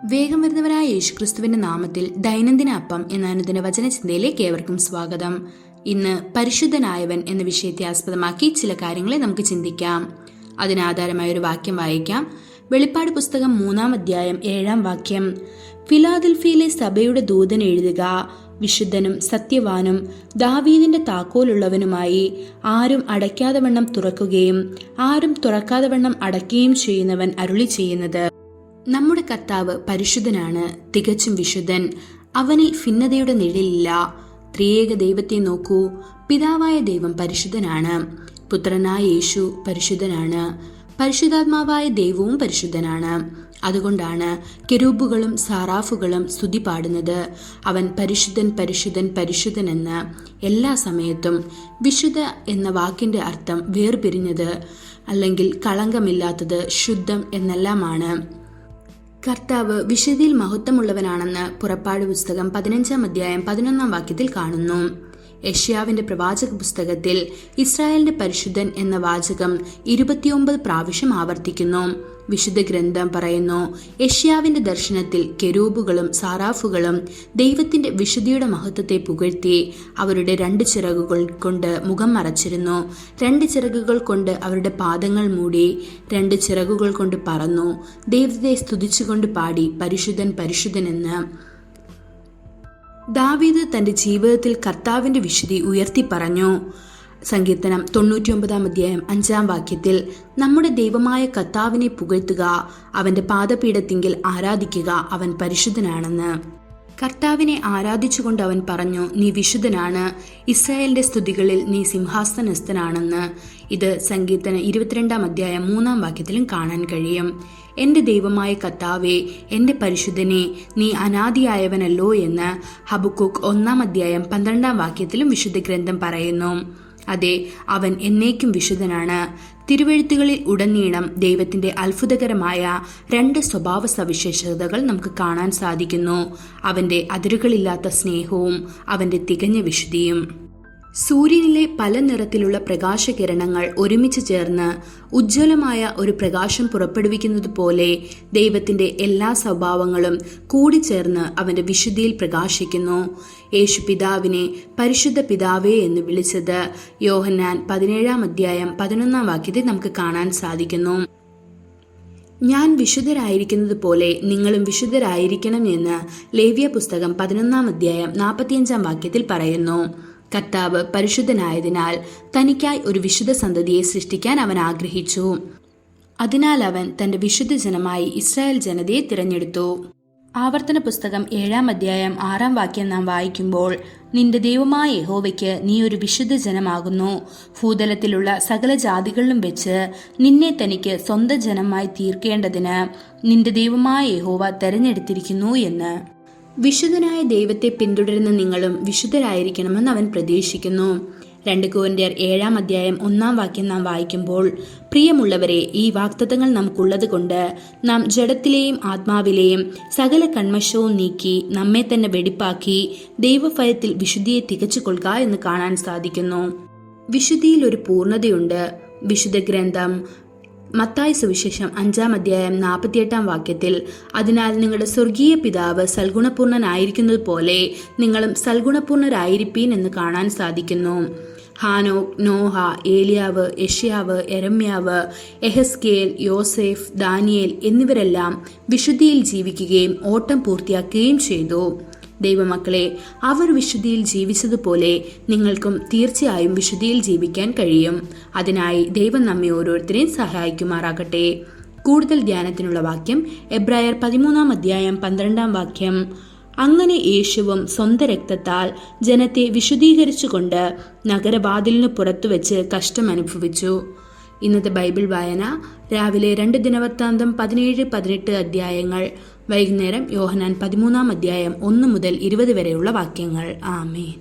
വേഗം വരുന്നവരായ യേശുക്രിസ്തുവിന്റെ നാമത്തിൽ ദൈനംദിന അപ്പം എന്ന അനുദിന വചന ചിന്തയിലേക്ക് ഏവർക്കും സ്വാഗതം. ഇന്ന് പരിശുദ്ധനായവൻ എന്ന വിഷയത്തെ ആസ്പദമാക്കി ചില കാര്യങ്ങളെ നമുക്ക് ചിന്തിക്കാം. അതിനാധാരമായ ഒരു വാക്യം വായിക്കാം. വെളിപ്പാട് പുസ്തകം 3-ാം അധ്യായം 7-ാം വാക്യം. ഫിലാദൽഫിയയിലെ സഭയുടെ ദൂതൻ എഴുതുക, വിശുദ്ധനും സത്യവാനും ദാവീദിന്റെ താക്കോലുള്ളവനുമായി ആരും അടയ്ക്കാതെ വണ്ണം തുറക്കുകയും ആരും തുറക്കാതെ വണ്ണം അടയ്ക്കുകയും ചെയ്യുന്നവൻ അരുളി ചെയ്യുന്നത്: നമ്മുടെ കർത്താവ് പരിശുദ്ധനാണ്, തികച്ചും വിശുദ്ധൻ. അവനിൽ ഭിന്നതയുടെ നിഴലില്ല. ത്രിയേക ദൈവത്തെ നോക്കൂ. പിതാവായ ദൈവം പരിശുദ്ധനാണ്, പുത്രനായ യേശു പരിശുദ്ധനാണ്, പരിശുദ്ധാത്മാവായ ദൈവവും പരിശുദ്ധനാണ്. അതുകൊണ്ടാണ് കെരൂബുകളും സാറാഫുകളും സ്തുതി പാടുന്നത്: അവൻ പരിശുദ്ധൻ പരിശുദ്ധൻ പരിശുദ്ധൻ എന്ന്. എല്ലാ സമയത്തും വിശുദ്ധ എന്ന വാക്കിന്റെ അർത്ഥം വേർപിരിഞ്ഞത് അല്ലെങ്കിൽ കളങ്കമില്ലാത്തത്, ശുദ്ധം എന്നെല്ലാമാണ്. കർത്താവ് വിശുദ്ധിയിൽ മഹത്വമുള്ളവനാണെന്ന് പുറപ്പാട് പുസ്തകം 15-ാം അധ്യായം 11-ാം വാക്യത്തിൽ കാണുന്നു. യെശയ്യാവിന്റെ പ്രവാചക പുസ്തകത്തിൽ ഇസ്രായേലിന്റെ പരിശുദ്ധൻ എന്ന വാചകം 29 പ്രാവശ്യം ആവർത്തിക്കുന്നു. വിശുദ്ധ ഗ്രന്ഥം പറയുന്നു, യെശയ്യാവിന്റെ ദർശനത്തിൽ കെരൂബുകളും സാറാഫുകളും ദൈവത്തിന്റെ വിശുദ്ധിയുടെ മഹത്വത്തെ പുകഴ്ത്തി അവരുടെ 2 ചിറകുകൾ കൊണ്ട് മുഖം മറച്ചിരുന്നു. 2 ചിറകുകൾ കൊണ്ട് അവരുടെ പാദങ്ങൾ മൂടി 2 ചിറകുകൾ കൊണ്ട് പറന്നു ദൈവത്തെ സ്തുതിച്ചുകൊണ്ട് പാടി പരിശുദ്ധൻ പരിശുദ്ധൻ എന്ന്. ദാവീദ് തന്റെ ജീവിതത്തിൽ കർത്താവിന്റെ വിശുദ്ധി ഉയർത്തി പറഞ്ഞു. സങ്കീർത്തനം 99-ാം അധ്യായം 5-ാം വാക്യത്തിൽ നമ്മുടെ ദൈവമായ കർത്താവിനെ പുകഴ്ത്തുക, അവന്റെ പാദപീഠത്തിങ്കിൽ ആരാധിക്കുക, അവൻ പരിശുദ്ധനാണെന്ന്. കർത്താവിനെ ആരാധിച്ചുകൊണ്ട് അവൻ പറഞ്ഞു, നീ വിശുദ്ധനാണ്, ഇസ്രായേലിന്റെ സ്തുതികളിൽ നീ സിംഹാസനസ്ഥനാണെന്ന്. ഇത് സങ്കീർത്തനം 22-ാം അധ്യായം 3-ാം വാക്യത്തിലും കാണാൻ കഴിയും. എന്റെ ദൈവമായ കർത്താവേ, എന്റെ പരിശുദ്ധനെ, നീ അനാദിയായവനല്ലോ എന്ന് ഹബക്കൂക്ക് 1-ാം അധ്യായം 12-ാം വാക്യത്തിലും വിശുദ്ധ ഗ്രന്ഥം പറയുന്നു. അതെ, അവൻ എന്നേക്കും വിശുദ്ധനാണ്. തിരുവെഴുത്തുകളിൽ ഉടനീളം ദൈവത്തിന്റെ അത്ഭുതകരമായ 2 സ്വഭാവ സവിശേഷതകൾ നമുക്ക് കാണാൻ സാധിക്കുന്നു: അവന്റെ അതിരുകളില്ലാത്ത സ്നേഹവും അവന്റെ തികഞ്ഞ വിശുദ്ധിയും. സൂര്യനിലെ പല നിറത്തിലുള്ള പ്രകാശകിരണങ്ങൾ ഒരുമിച്ച് ചേർന്ന് ഉജ്ജ്വലമായ ഒരു പ്രകാശം പുറപ്പെടുവിക്കുന്നത് പോലെ ദൈവത്തിന്റെ എല്ലാ സ്വഭാവങ്ങളും കൂടിച്ചേർന്ന് അവന്റെ വിശുദ്ധിയിൽ പ്രകാശിക്കുന്നു. യേശു പിതാവിനെ പരിശുദ്ധ പിതാവേ എന്ന് വിളിച്ചത് യോഹന്നാൻ 17-ാം അധ്യായം 11-ാം വാക്യത്തിൽ നമുക്ക് കാണാൻ സാധിക്കുന്നു. ഞാൻ വിശുദ്ധരായിരിക്കുന്നത് പോലെ നിങ്ങളും വിശുദ്ധരായിരിക്കണം എന്ന് ലേവ്യ പുസ്തകം 11-ാം അധ്യായം 45-ാം വാക്യത്തിൽ പറയുന്നു. കർത്താവ് പരിശുദ്ധനായതിനാൽ തനിക്കായി ഒരു വിശുദ്ധ സന്തതിയെ സൃഷ്ടിക്കാൻ അവൻ ആഗ്രഹിച്ചു. അതിനാൽ അവൻ തന്റെ വിശുദ്ധ ജനമായി ഇസ്രായേൽ ജനതയെ തിരഞ്ഞെടുത്തു. ആവർത്തന പുസ്തകം 7-ാം അധ്യായം 6-ാം വാക്യം നാം വായിക്കുമ്പോൾ, നിന്റെ ദൈവമായ യഹോവയ്ക്ക് നീ ഒരു വിശുദ്ധ ജനമാകുന്നു, ഭൂതലത്തിലുള്ള സകല ജാതികളിലും വെച്ച് നിന്നെ തനിക്ക് സ്വന്തം ജനമായി തീർക്കേണ്ടതിന് നിന്റെ ദൈവമായ യഹോവ തെരഞ്ഞെടുത്തിരിക്കുന്നു എന്ന്. വിശുദ്ധനായ ദൈവത്തെ പിന്തുടരുന്ന നിങ്ങളും വിശുദ്ധരായിരിക്കണമെന്ന് അവൻ പ്രതീക്ഷിക്കുന്നു. 2 കൊരിന്ത്യർ 7-ാം അധ്യായം 1-ാം വാക്യം നാം വായിക്കുമ്പോൾ, പ്രിയമുള്ളവരെ, ഈ വാഗ്ദത്തങ്ങൾ നമുക്കുള്ളത് കൊണ്ട് നാം ജഡത്തിലെയും ആത്മാവിലെയും സകല കന്മഷവും നീക്കി നമ്മെ തന്നെ വെടിപ്പാക്കി ദൈവഭയത്തിൽ വിശുദ്ധിയെ തികച്ചുകൊള്ളുക എന്ന് കാണാൻ സാധിക്കുന്നു. വിശുദ്ധിയിൽ ഒരു പൂർണ്ണതയുണ്ട്. വിശുദ്ധ ഗ്രന്ഥം മത്തായി സുവിശേഷം 5-ാം അധ്യായം 48-ാം വാക്യത്തിൽ, അതിനാൽ നിങ്ങളുടെ സ്വർഗീയ പിതാവ് സൽഗുണപൂർണനായിരിക്കുന്നത് പോലെ നിങ്ങളും സൽഗുണപൂർണരായിരിപ്പീൻ എന്ന് കാണാൻ സാധിക്കുന്നു. ഹാനോക്ക്, നോഹ, ഏലിയാവ്, യെശയ്യാവ്, യെരമ്യാവ്, എഹെസ്കേൽ, യോസേഫ്, ദാനിയേൽ എന്നിവരെല്ലാം വിശുദ്ധിയിൽ ജീവിക്കുകയും ഓട്ടം പൂർത്തിയാക്കുകയും ചെയ്തു. ദൈവമക്കളെ, അവർ വിശുദ്ധിയിൽ ജീവിച്ചതുപോലെ നിങ്ങൾക്കും തീർച്ചയായും വിശുദ്ധിയിൽ ജീവിക്കാൻ കഴിയും. അതിനായി ദൈവം നമ്മെ ഓരോരുത്തരെയും സഹായിക്കുമാറാകട്ടെ. കൂടുതൽ ധ്യാനത്തിനുള്ള വാക്യം എബ്രായർ 13-ാം അധ്യായം 12-ാം വാക്യം. അങ്ങനെ യേശുവും സ്വന്തം രക്തത്താൽ ജനത്തെ വിശുദ്ധീകരിച്ചുകൊണ്ട് നഗരവാതിലിനു പുറത്തുവെച്ച് കഷ്ടം അനുഭവിച്ചു. ഇന്നത്തെ ബൈബിൾ വായന രാവിലെ 2 ദിനവൃത്താന്തം 17-18 അധ്യായങ്ങൾ, വൈകുന്നേരം യോഹന്നാൻ 13-ാം അധ്യായം 1 മുതൽ 20 വരെയുള്ള വാക്യങ്ങൾ. ആമേൻ.